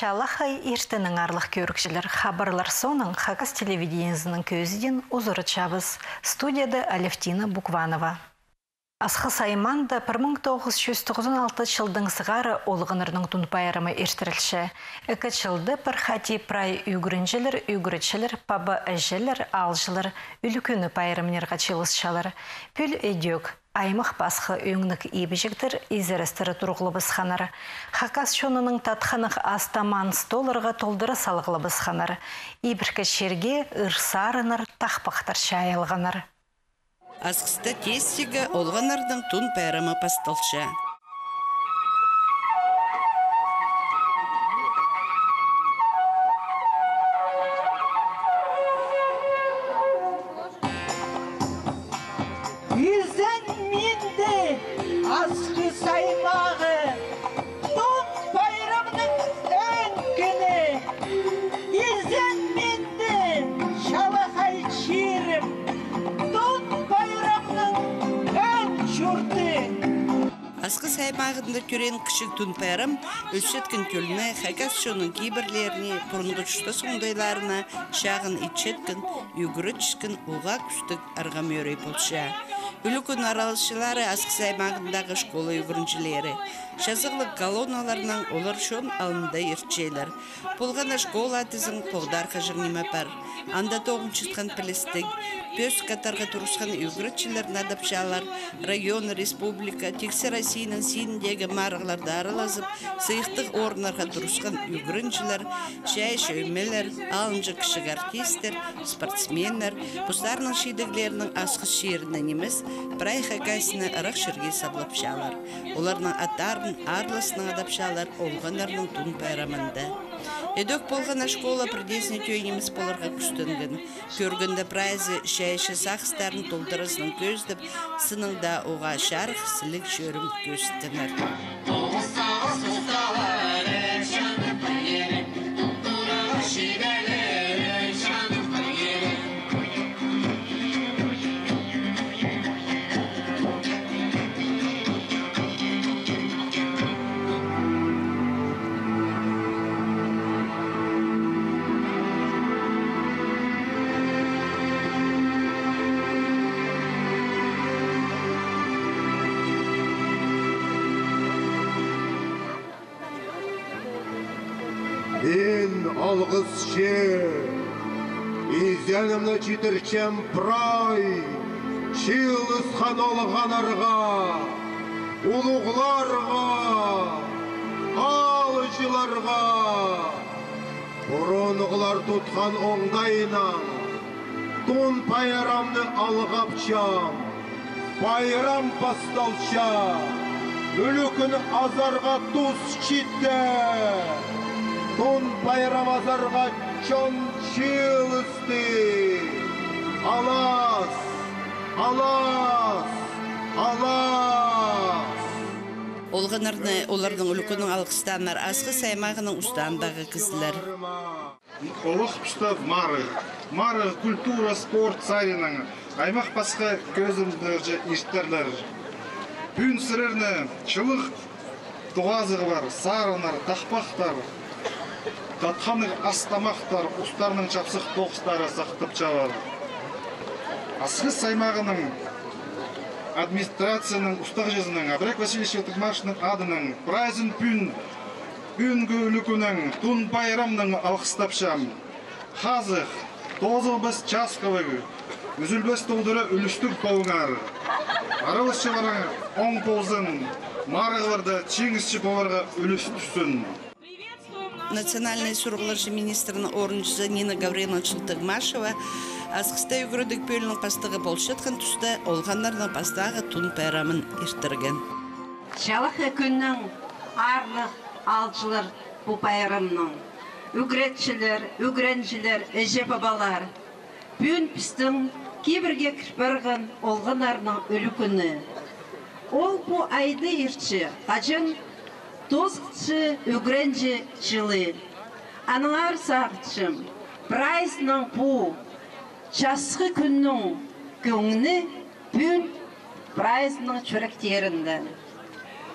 Чалахай ертінің арлық көрікшілер хабарлар соның Хакас телевидениесінің көзіден ұзыры чабыз. Студияда Алевтина Букванова. Асқы сайманда 1996 жылдың сығары олғынырның түн пайырымы ертірілші. Үкі жылды бір хати прай үгірінжілер, үгірітшілер, пабы әжілер, алжылар, үлікіні пайырымнерға чылысшалар. Пүл өйдек, аймық басқы өңнік ебежіктір, изерістірі тұрғылы бізханар. Хакас шонының татқанық астаман столырға толдыры салғылы бізханар. Ибіркі шерге ұрсарыныр, тақпақтар шайылғанар. Асқыста тестігі олғанардың түн пәрімі пастылшы. Yüzen minde aslı saymağı Don bayramının ön günü Yüzen minde şalakay şiirim Don bayramının ön şurtu Асқы саймағында көрен кішік түн пәрім өсеткін көліне Хакас шоның кейбірлеріне, бұрынғышты соңдайларына шағын итшеткін, үгірітшкін ұға күстік арғам өрей болша. Үлікін аралшылары асқы саймағындағы школа үгіріншілері. Шазықлық колоналарынан олар шон алында ертчейлер. Болғана школа атызың қоғдар қажырнема пар. Анда тоғын чытқан пілістік, пөс қатарға тұрысқан үгірітшілер надапшалар, район, республика, тексе Россияның сиіндегі марғыларды аралазып, сыйықтық орнарға тұрысқан үгіріншілер, шай шөймелер, алынжы кішік артистер, спортсменлер, бұстарының шейдіглерінің асқы шерінен емес, прай хакасына ырық шерге саблапшалар. Оларның аттарын арлысының адапшалар олғанарының түн пайрамында. Эдок болғана школа придесіне түйінеміз боларға күстінген. Көргінді прайзы шәйші сақстарын толдырысының көздіп, сыныңда оға шарық сілік шөрім көстінер. Мен алғыз шер, изянымны читірчем прай, чилысқан олғанарға, улуғларға, алжыларға, бұрынғылар тұтқан оңдайынан, түн пайрамны алғапчам, пайрам басталша, үлікін азарға тұз читті. Тон байрам азарға чон чилысты. Алас, алас, алас. Олғанарны олардың үлкінің алқыстанар асқы саймағының ұстандағы кізілер. Олық пұштав мары культура, спорт сайрының. Аймақ басқа көзімді іштерлер. Бүн сірерні чылық туғазығы бар, сарынар, тақпақтар. Татқанық астамақтар, ұстарының чапсық тоқыстары сақтып чавар. Асқы саймағының администрацияның ұстақ жезінің, Абрек Васильевич Тыгмашының адының, прайзын бүнгі үлікінің, түн байрамның алқыстапшам. Қазық, тозылбыз часқылығы, үзілбіз толдыры үлістік болғар. Аралысшы бараң оң ползын, марығыларда чеңізші боларға үліс түссін. Национальный сұрғыларшы министрінің орыншысы Нина Гавриловна Тыгмашева асқыстай үгірдік пөлінің пастығы болшытқан тұста олғанлардың пастағы түн пайрамын ертірген. Шалықы күннің арлық алжылар бұл пайрамның. Үгіретшілер, үгіреншілер, әже бабалар. Бүн пістің кейбірге кірпіргін олғанларының өлі күні. Ол бұл айды ерчі, қажын Тозғытшы үгіренжі жылы. Аныңар сағытшым, прайзның бұл жасқы күннің көңіні бүн прайзның чөректерінде.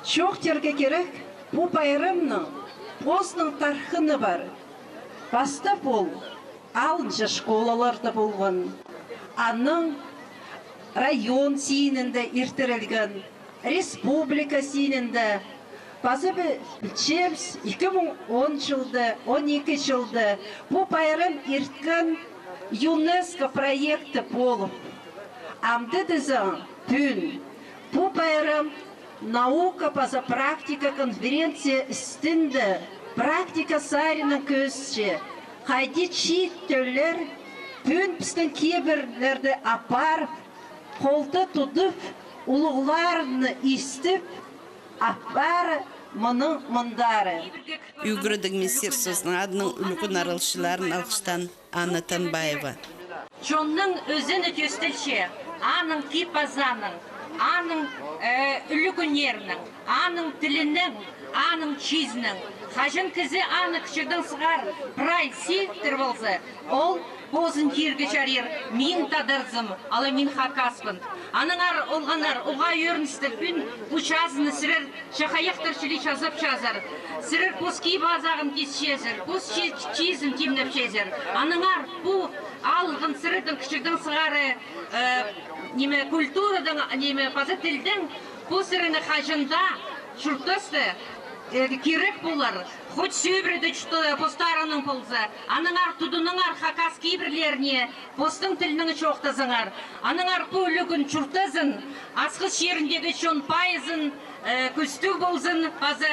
Çok terge gerek bu bayramның Осының тархыны бар. Бастап ол алынша школаларда болған. Аның район сиінінде ертірілген, республика сиінінде. Базы білчеміз 2010 жылды, 12 жылды бұл байрам ерткен ЮНЕСКО проекты болып. Амды дызың түн. Бұл байрам наука база практика конференция істінді. Практика сарының көзше. Қайды чит төлер түн пістің кейбірлерді апарып, қолды тұдып, ұлығларыны істіп, апары мұның мұндары. Үгірдің министерствосының адының үлгін арылшыларын алқыштан Анна Танбаева. Жонның өзіні төстілше, аның кипазаның, аның үлгінерінің, аның тілінің, аның чизінің, қажын кізі аны кішірдің сығар прай сектір болсы, ол бозын кергі жарер, мен тадырзым, алы мен хакаспын. Аныңар олғанар, оға өріністір, бүн ұчазыны сірір, шақаяқтыршылы жазып жазар, сірір поски базағын кесшезір, пос чизін кемніп шезір. Аныңар бұл алғын сірірдің кішірдің сығары культурадан, пазы тілдің бұл сіріні қажында шұртысты керек болар. Хоть сөбірді постарының болса, аныңар тұдыныңар хакас кейбірлеріне постың тілінің çoқтызыңар. Аныңар көлігін чұртызын, асқы шеріндегі шон пайызын күсту болсын, базы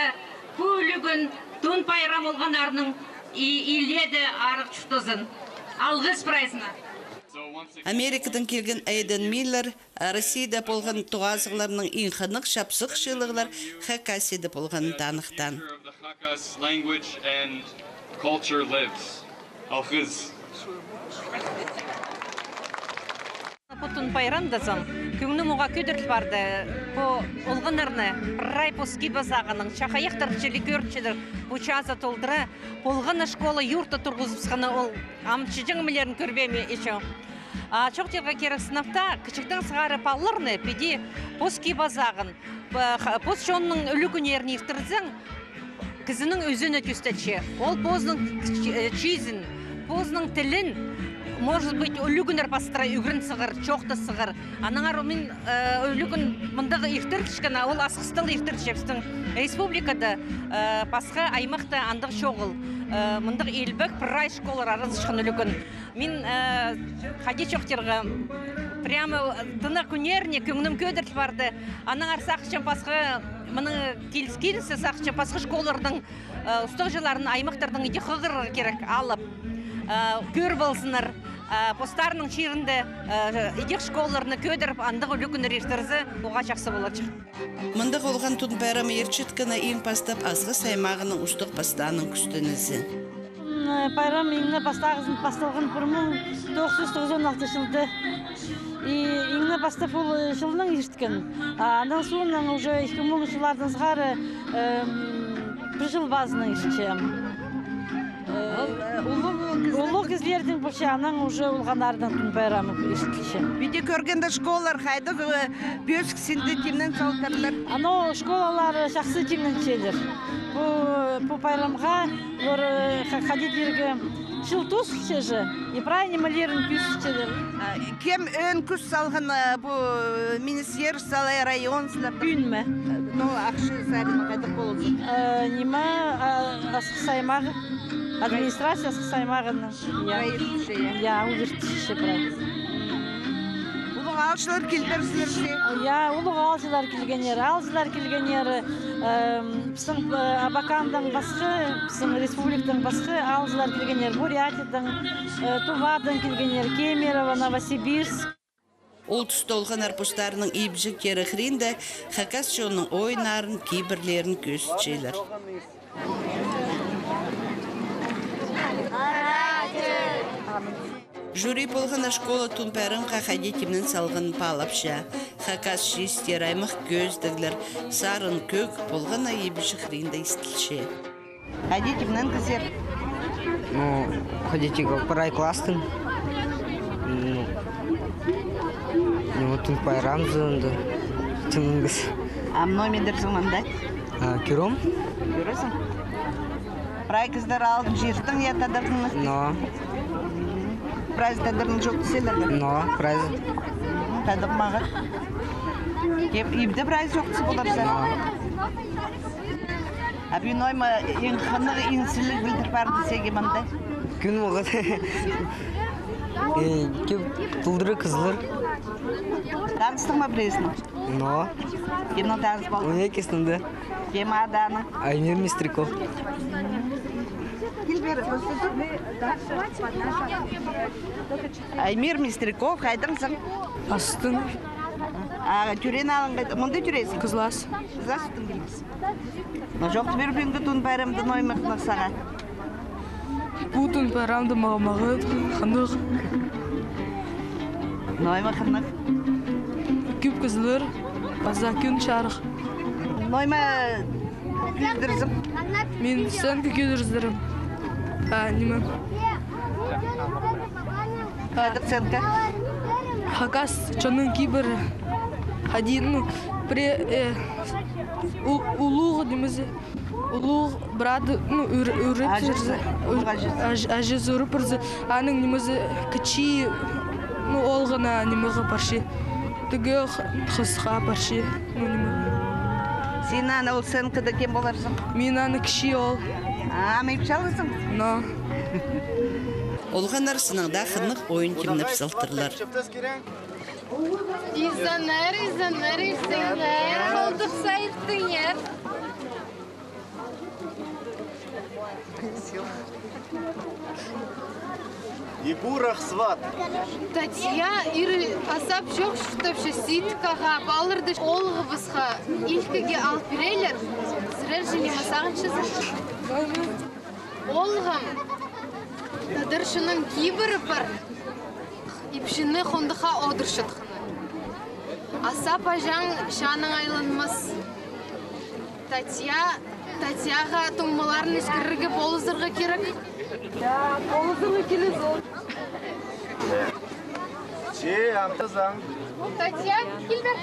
көлігін түн пайрам олғанарының иледі арық чұртызын. Алғыз прайзына. Америкадан келген Эйден Миллер Россияда болған туғазығыларының инқанық шапсық шылығылар Хакасияда болған танықтан. Потун пайрандазым, күңнің оға көдіріл барды. Олғынырны рай поски базағының, шақаяқтарчылы көрчедір, бұчаза толдыра, олғыны школа юрта тұрғызыпсқаны ол амчыжың мілерін көрбеме еші. Çok terga kerek sınıfta küçükten sığarı pallırını pedi poski bazağın pozisyonun ölügün yerini iftirdin kızının özünü küsteçi. Ol pozның çizin, pozның tilin может быть ölügünler pastara ügrün sığır, çok da sığır. Anаңар мен ölügün мындағы iftirtişkana ol asqıstal iftirtişepstin. Республикада басқа аймақта андық шоғыл. Мындық елбік прай школар арызышқын үлігін. Мен қаде чоқтырға прямо тына күнеріне күңнім көдірт барды. Аның арсақшын басқа мұның келіс-келісі сақшын басқа школардың ұстық жыларын аймақтардың еде қығыр керек алып. Көр болсыныр. Постарының шерінде едек школарыны көдіріп андық үлігінер ертірізі оға жақсы болады. Мындық олған түн байрамы ерчеткіні ең бастап азғы саймағының ұштық бастағының күстінізі. Байрам еңі басталған 1996 жылды. Еңі бастап ол жылының ерткен. Андан соңынан уже 2000 жылардың сғары бір жыл базының ерткен. Улық ізлердің бұшағынан уже ұлғанардың түн байрамы ешкеше. Биде көргенде школалар қайды бөсік сінді темнен салтарлар. Ано школалар жақсы темнен шелер. Бұл байрамға қадедергі шылтус шежі, епрайны мәлерін күс шелер. Кем өн күс салған бұл министер салай район сылап? Бүн мә? Ақшы сәрін қайдық болуды? Нема асқы саймағы? Администрация саймағының. Я үліртіші прайыз. Улық алшылар келдерсілерсе? Улық алшылар келгенері. Алшылар келгенері біздің Абакандан басқы, біздің республиктың басқы алшылар келгенері. Бурятиядан, Тувадан келгенері, Кемерово, Новосибирск. Ол тұста олған арпұштарының ебжі кері қырында Хакас шоның ойнарын кейбірлерін көзтшелер. Жюри болған школа түнпәрін қақаде кемнен салғын палапша. Хакас шестер аймақ көздігілер, сарын көк болған ебіші қырында істілше. Қаде кемнен кізер? Ходите как парай кластың. Түнпайрам зыңды. Түнгіз. Номендер зыңмандай? Көрім? Көресің? Прай кыздар алдын жердің ятадырдыңыз. Но. Прайз тадырдың жоқ деселерді. Но, прайз. Тадық мағыр. Ибді прайз жоқтысы боларса. Абин ойма ең қанығы инсілік білдір бар десеге мандай. Күн мұғыд. Кеп тұлдыры қызылыр. Таныстың ма біреуісін? Но. Кемнің таныс болды? 12-сінде. Кем аданы? Аймир Мистриков. Аймир Мистриков, қайдыңсың? Астың. Түрен алың қайды? Мұнда түресің? Қызлас. Қызлас ұттың білмесің. Жоқты бір бүгінгі түн байрамды ноймақнық саға? Бұл түн байрамды мағымағы қандық. Ноймақнық? Көп қызылыр. База күн шарық. Нойма күйдірзім? Мен сәнгі күйдіріздірім. Неме? Қайдық сәнкі? Хакас чонын кейбір один улуғы демезе. Улуғы брат үріп жүрзі. Ажыз үріп үрзі. Аның немезе кічи олғына немеға парши. Түгі қысқа парши. Сен аны ол сәнкіді кем боларсың? Мен аны кіши ол. Мейіп шалысың? Но. Олған арсыныңда қынық ойын кемніп сылтырлар. İzlenir, izlenir, oldukça ettin yer. Егурах сват. Татья ири асап жоқ шықтапшы ситкаға балырды олғыбызға илкіге алып берейлер. Сірер және масағыншызы. Олғым. Тадыршының кейбірі бар. Ипшіні қондыға одыршыдқыны. Асап ажаң шаның айланмас. Татьяға тұңмаларын ішкіріге болызырға керек. Болызырға келіз ол. Амтазаң. Татья, келбер.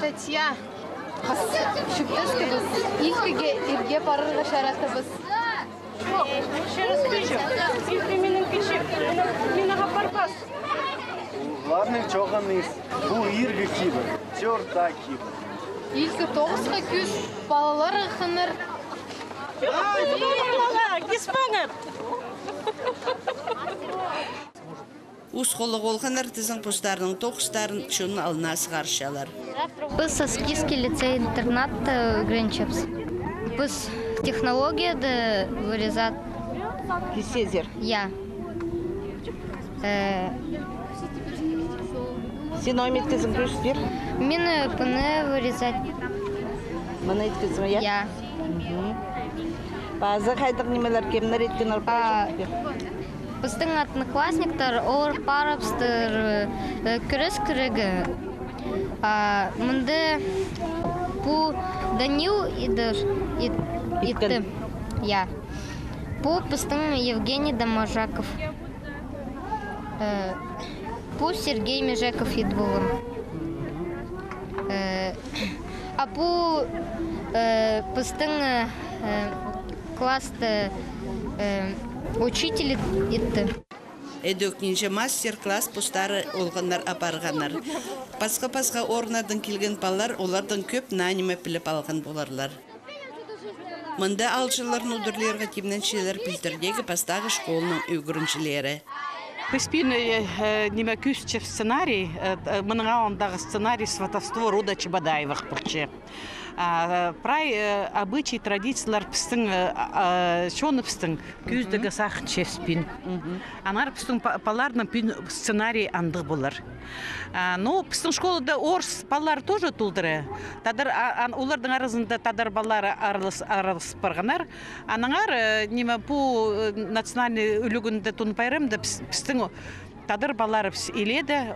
Татья, шүптіз кібіз, илкіге ирге барырға шаратыбыз. Ладно, чоғаныз. Бұл иргі кибір. Чорта кибір. Илкі тоғызға күз, балалар қыныр. Уз қолы қолған артызың постарының тоқыстарын шуны алына сығаршалар. Біз Соскийский лицей-интернат Гринчепс. Біз технологияды вырезат. Кесезер? Я. Сен ойметкізің көш бер? Мені пыны вырезать. Мұны еткізің, я? Я. Базы қайдық немелер кемнер еткен ұрпай жоқ бер? Біздің одноклассниктар олар парапстыр күрес күрегі. Мұнды бұл Данил итті. Я. Бұл біздің Евгений Доможаков. Бұл Сергей Межеков едболым. Бұл біздің класты учитель етті. Эдөкнинше мастер-класс постары олғандар апарғанар. Пасқа орнадың келген балар олардың көп наниме біліп алған боларлар. Мұнда алшыларын ұдырлерға кемненшелер білдірдегі пастағы школының үйгіріншілері. Песпин неме күстчев сценарий, мұның ауындағы сценарий сватовство рода Чебадаевых пұрчы. Прай обычай, традициялар пістің, шоны пістің күздігі сақын чеспин. Анар пістің паларның пін сценарий андық болар. Но пістің школада орыс палар тоже тұлдыры. Олардың арызында тадар балары арылыс барғанар. Анаңар неме бұл национальный үлігінде тұн пайрымды пістің тадар балары еледі.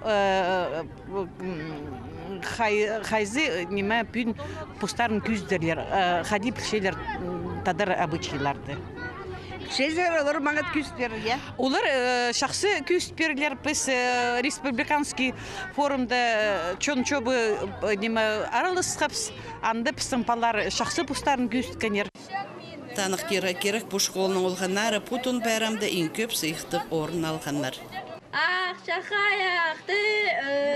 Хайзы неме пүн пустарын күздерлер, хади пішелер тадар обычайларды. Шезер олар маңат күстер, я? Олар шақсы күстперлер біз республиканский форумда чон-чобы аралысқапс, анда біздің палар шақсы бұстарын күсткенер. Танық керек бұл школының олғанары Путун байрамда ең көп сыйықтық орын алғандар. Ақша қаяқты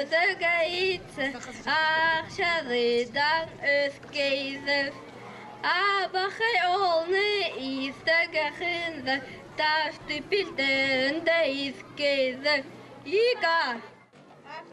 өтігі итсі, ақшадыдан өскейзі. Абақай олны истігі қынды, ташты пілтінді искейзі. Иға!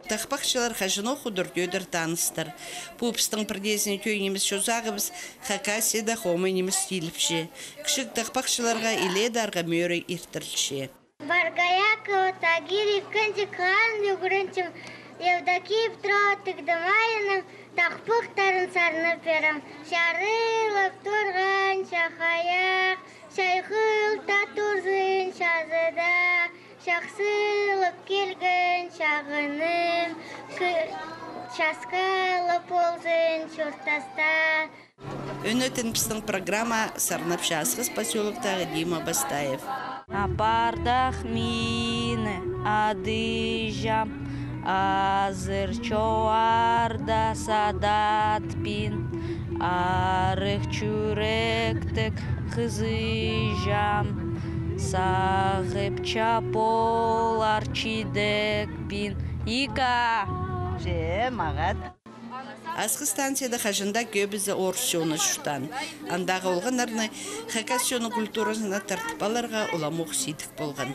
Тақпақшылар қажыны құдырдөдір таныстыр. Пупстың бірдесіне түйінеміз шозағыбыз Хакасияда қомы неміз стиліпші. Кішік тақпақшыларға иледарға мөрі иртірілші. Баргаяка тагири кэнди кан югрынчым Евдокиев тротык дамайыным тақпық тарын сарны перім. Шарылып тұрған шақаяқ, шайқыл татурзын шазыда, шақсылып келген шағыным, шасқылып олзын шортаста. Өнөтін пістің программа сарнап шасқыз поселоктағы Дима Бастаев. Апардах мені адыжам, азыр чоарда садатпин, арық чүректік қызыжам, сағып чаполар чидекпин. Ика! Же, мағат. Асқы станцияда қажында көбізі орысшоны жұштан. Андағы олғанарны Хакасияның культурасына тартыпаларға оламуқ сейдік болған.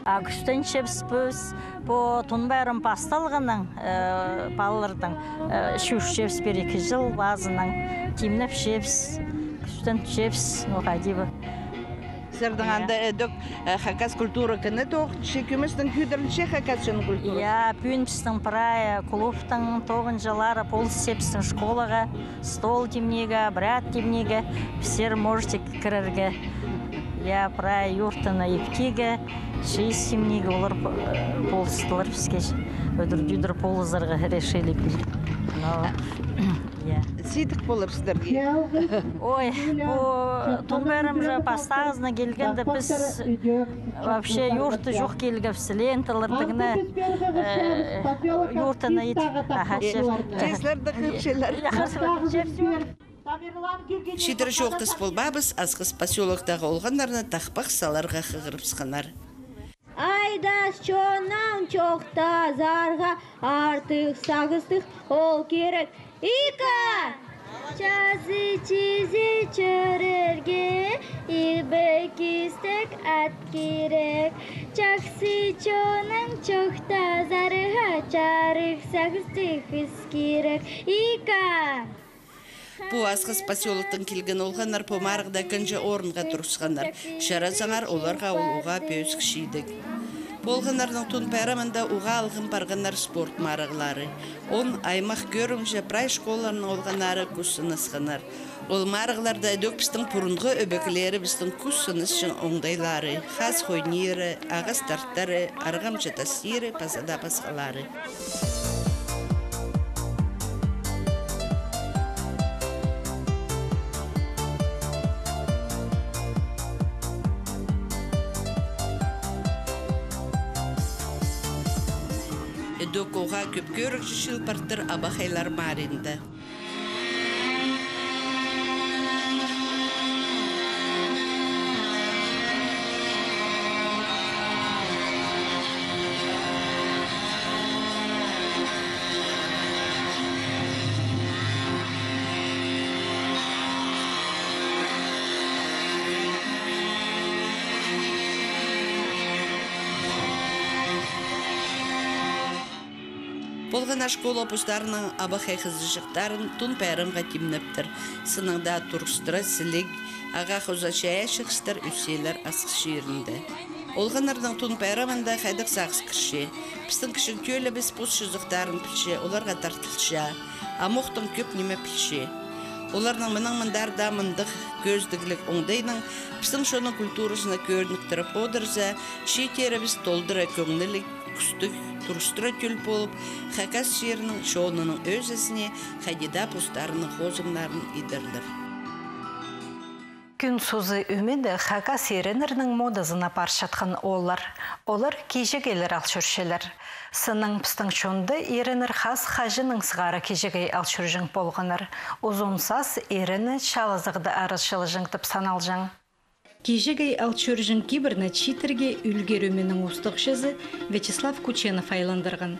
Күштен шепспіз, по тұнбайрым пасталғының балалардың шүш шепс бір 2 жыл базының тимнеп шепс, күштен шепс, ноғадибі. Сырдың анда өдік Хакас культура күні тоқ, шекіміздің күдірінше Хакасияның культура? Я, пүнчістің прая, клубтың 9 жылары полыс сепсің школаға, стол темнеге, брат темнеге, всер можете кірерге. Я прая юртына епкеге, 6 темнеге олар полыстылар бізге өдір-дүдір полызарға решили біл. Сейдік болып сіздерге? Ой, тұнбайрым пастағызына келгенде біз вообще юрты жоқ келгіпсі, ленталардығына юртына ет. Чеслерді қылшелер. Шидір жоқтыс болбабыз, асқыз поселоктағы олғандарына тақпақ саларға қығырыпсқанар. Айдас чонан чоқта зарға, артық сағыстық ол керек. Ика! Чазы чизи чөрерге, ибе кистек ат керек. Чақсы чонан чоқта зарға, чарық сағыстық іс керек. Ика! Бұ асқыз поселоктың келген олғанар помарғда күнже орынға тұрысқандар. Шаразаңар оларға олуға бөз кішейдік. Болғанардың тұн пайрамында уға алғын барғанар спорт марығылары. Он аймақ көрімже прай школарының олғанары күссінісқанар. Ол марығыларда өдөк біздің бұрынғы өбекілері біздің күссінісшін оңдайлары, қаз қойнері, ағас тарттары, арғам жатасері, пазада басқалары. Дөк оға көп көрік жүшіл партыр абақайлар маринді. Болғана школа бұстарының абақай қызышықтарын тұн пәрімға тимнептір. Сыныңда тұрыстыра сілік, аға қозачая шығыстыр үселер асқы шерінде. Олғанардың тұн пәрімінде қайдық сағыз кірше. Пістің кішін көлі біз бұз шызықтарын пілше, оларға тартылша, амуқтың көп неме пілше. Олардың мұның мұндарда мұндық көздігілік оңдайның пістің шоның культурысына көрініктіріп одырза, шейтері біз толдыра көңілік, күстік, тұрыстыра түл болып, Хакас жерінің шоғының өзісіне қадида пұстарының қозымларын идірдір. Күн сузы өмеді Хакас еренерінің модазына паршатқан олар. Олар кежегейлер алшүршелер. Сының пыстың чонды еренер хас хажының сығары кежегей алшүржің болғаныр. Ұзынсас ерені шалызықты арышылы жыңтып саналжың. Кежегей алчуржың кибірні читерге үлгеріменің ұстық жезі Вячеслав Кученов айландырған.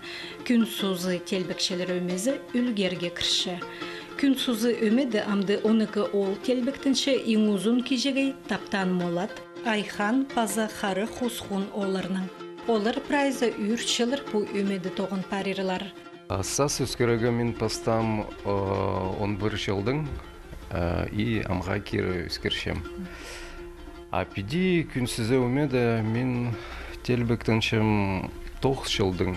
Күн сузы телбекшелер өмезі үлгерге кірші. Күн сузы өмеді амды 12 ол телбектінші ең ұзын кежегей таптан молат, Айхан, Паза, Хары, Хусхун оларының. Олар прайза үйірчілер бұл өмеді тоғын парирлар. Сас өскерегі мен пастам 11 жылдың и амға кері өскершем. Апиди күнсізе өмеді мен телбектіншім 9 жылдың.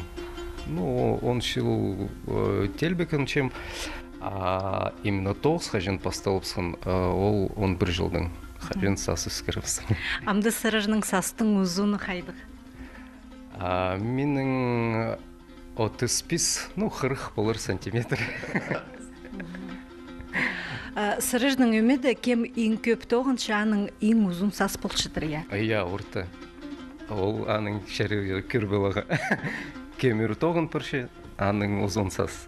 10 жыл телбектіншім, именно 9 хажын пасталыпсын, ол 11 жылдың хажын сасы өскеріпсін. Амды сырыжның састың ұзуны қайдық? Менің 35, 40 болыр сантиметр. Сырыжның өмеді кем ең көп тоғыншы аның ең ұзын сас болшыдыр, я? Я, орта. Ол аның шәрі көр болаға. Кемір тоғын përші, аның ұзын сас.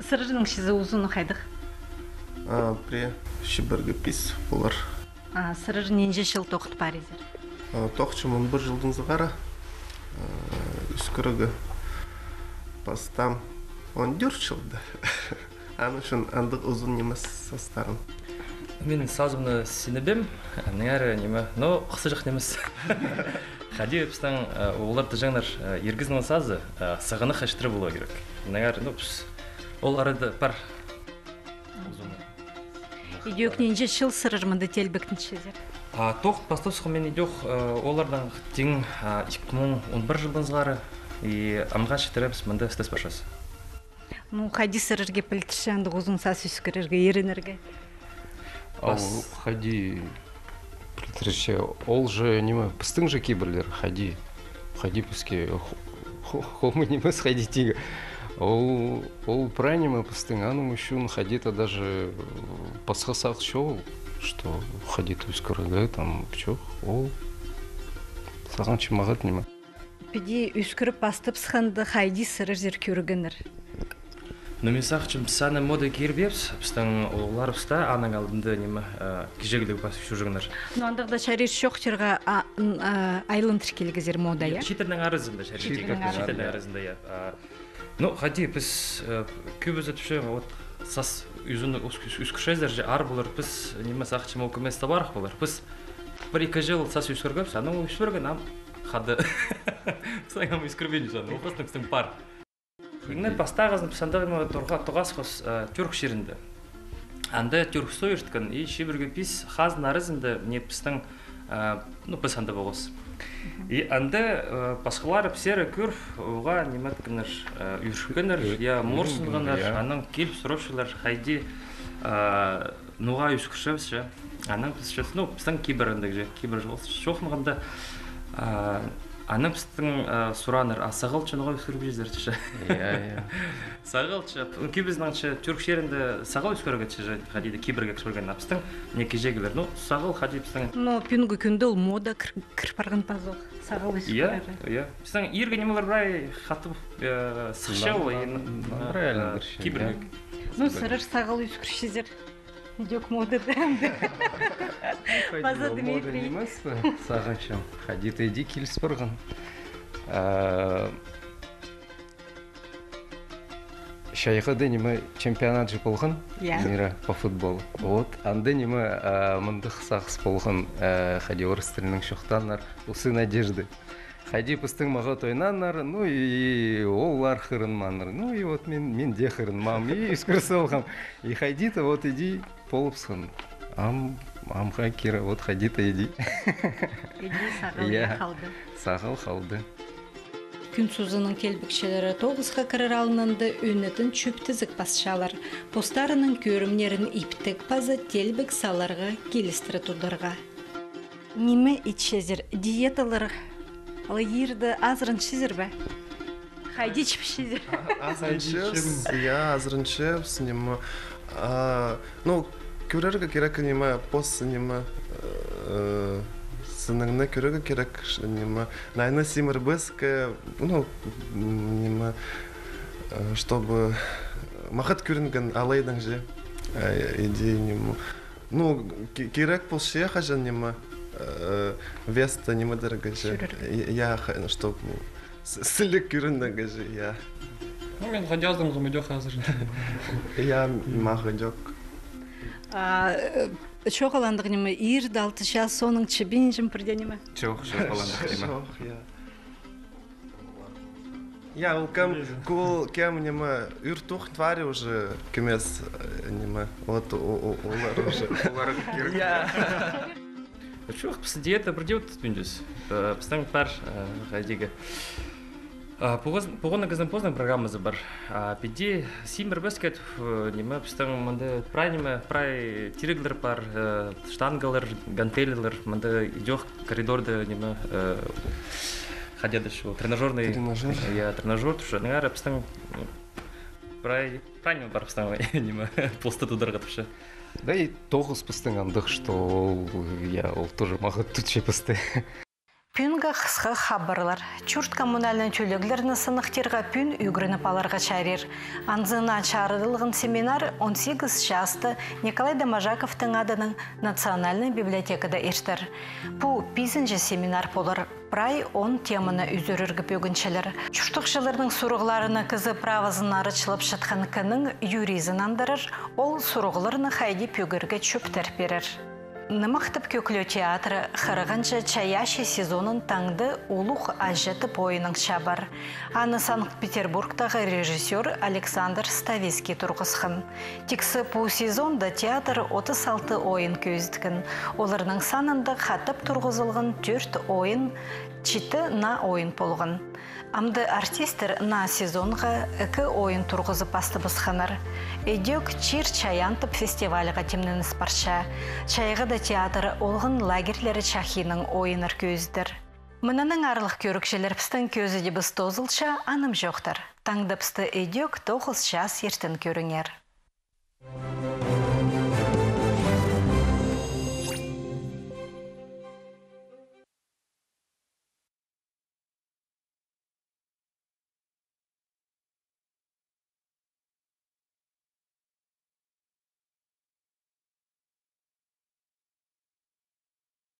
Сырыжның шізі ұзыны қайдық? Пре шибіргі пис болар. Сырыж ненже жыл тоқыт паризер? Тоқчым 11 жылдың зығара. Үскірігі пастам 14 жылды. Аны үшін андық ұзын немес састарын. Мен сазымны сенебем, нәңәрі неме, но қысы жақ немес. Хади өпістің оларды жаңдар ергізінің сазы сағыны қаштыры болу керек. Нәңәрі, ол арады пар ұзыны. Идеок ненже жыл сырырмынды телбектін шезер? Тоқыт бастапсықы мен идеок олардан тең 2011 жылдың зғары амға шетіріміз мұнда істес башасы. Хади сырырге пілтіші анды ұзын сас үскірерге еренерге? Хади пілтіші, ол же неме, пістің же кейбірлер, хади піске, холмы немес хади тегі. Ол прайнеме пістің, аның үшін хадита даже пасхасақ шоу, что хадита үскірерге, там, чоқ, ол саған чымағат неме. Педи үскіріп бастып сықанды хайди сырыр зер көргенір? Мен сақчым сәні мода кербепс, біздің олар бұста аның алдында неме кежегілігі басып жүргенір. Андығда шәрер шоқтырға айлын тіркелігі зер мода, я? Шитердің арызында, шитердің арызында, я. Хади, біз көп өзі түпше, сас үзіні үскішезер же ар болар, біз неме сақчым ол көместі барық болар. Біз бір-екі жыл сас үскіргіпс, аның үскірген, хады саңам үскірбен жүзан, ол қыстың кістің пар. Игнат бастағызын пысандағыма тоғас қос түрк шерінді. Анды түрк сой үрткен, и шебірге пис хазын арызынды не пыстың пысанды боғыз. И анды пасқылары пісері көр, оға неметкінір үршкінір, я морсынғыныр, аның келіп сұрошылар, хайди нуға үскішевші. Аның пыстың кейбіріндік же, кейбір шоқмығында Аным пістің сұраныр, сағыл чынға өскіріп жезерчі. Сағыл чы, кейбізніңші түрк шерінде сағыл өскіріп жезерчі, қадейді кейбірге кішбірген апыстың, не кежегілер. Сағыл қадей пістің... Пүнгі күнді ол мода кірпарғын пазық, сағыл өскіріп. Пістің ерге немелер бірай қатып сықшау, кейбірге. Сырыр сағыл өскіріп жезер. Идек мода дәмді. База Дмитрий. Сағаншам. Хадита иди келіс бұрған. Шайғады неме чемпионат же болған мира по футболу. Вот, анда неме мұндық сағыс болған хади орыс тілінің шоқтанлар, усы надежды. Хади пыстың маға тойнанлар, ну и олар хырынманлар. Ну и вот мен де хырынмам, и үскірісі олғам. И хадита вот иди полыпсын. Амға кері, вот хадита иди. Иди сағыл қалды. Сағыл қалды. Күн сузының келбікшелері тоғызға кірір алынынды өнетін чөптізік басшалар. Постарының көрімнерін иптік пазы телбік саларға келістірі тұдырға. Неме итшезір, диеталар ерді азырын шезір бә? Хайди чіпшезір? Азырын шез, нема... Ну, көрерге керек неме, пост неме сыныңны көрігі керек, нема, найны симырбызка, ну, нема, чтобы махат көрінген алайдың же, иди, нема, ну, керек бұл ше қажан, нема, веста, нема дырға же, я, чтобы сілік көрінген же, я. Ну, мен ғадяздың ғымыдеу қазір. Я мағы жоқ. Шоғаландық неме, ир далты час соның чебин жым бірде неме? Шоғаландық неме. Жоқ, я. Я, кем неме, үр тух твари уже, кемес, неме, вот олар уже. Олар керек. Я. Шоқ, пісі диета бірде өтті түндіз. Пістің пар ғадиге. Погона газдан поздно программасы бар. Пиди симер баскет неме пистан мында прай неме прай тиреглер бар, штангалар, гантеллер, мында идёх коридорда неме ходят еще тренажерный. Я тренажер, что нагара пистан прай неме бар пистан неме полста тударға тапшы. Да и тоғыз пістің андық, что я ол тоже мағы түтше пісті. Пүнгі қысқы хабарлар. Чурт коммунальный төлеглеріні сынықтырға пүн үгірініп аларға чарир. Анзына чарыдылығын семинар 18 жасты Николай Домажаковтың адының Национальный библиотекада ештір. Бұ 5-ші семинар болыр. Прай 10 теманы үзіріргі бөгіншілер. Чуртық жылырның сұрғыларыны кізі правазын арычылып шытқан кінің юризін андырыр, ол сұрғыларыны хайди пөгірге чөптер берір. Нымақтып көклі театры қырығыншы чаяши сезонын таңды улуқ ажеті бойының шабар. Аны Санкт-Петербургтағы режиссер Александр Ставиский тұрғысқын. Тексі бұл сезонда театр 36 ойын көздікін. Оларының санында қатып тұрғызылған 4 ойын, 7 на ойын болған. Амды артистер на сезонға 2 ойын тұрғызып басты бұсқанар. Эдек чир чаянтып фестиваліға темнені спарша. Чайғы да театры олғын лагерлері чахиның ойыныр көздір. Мұнаның арлық көрікшелер пістің көзі де біз тозылша аным жоқтар. Таңды пісті эдек 9 час ертін көріңер.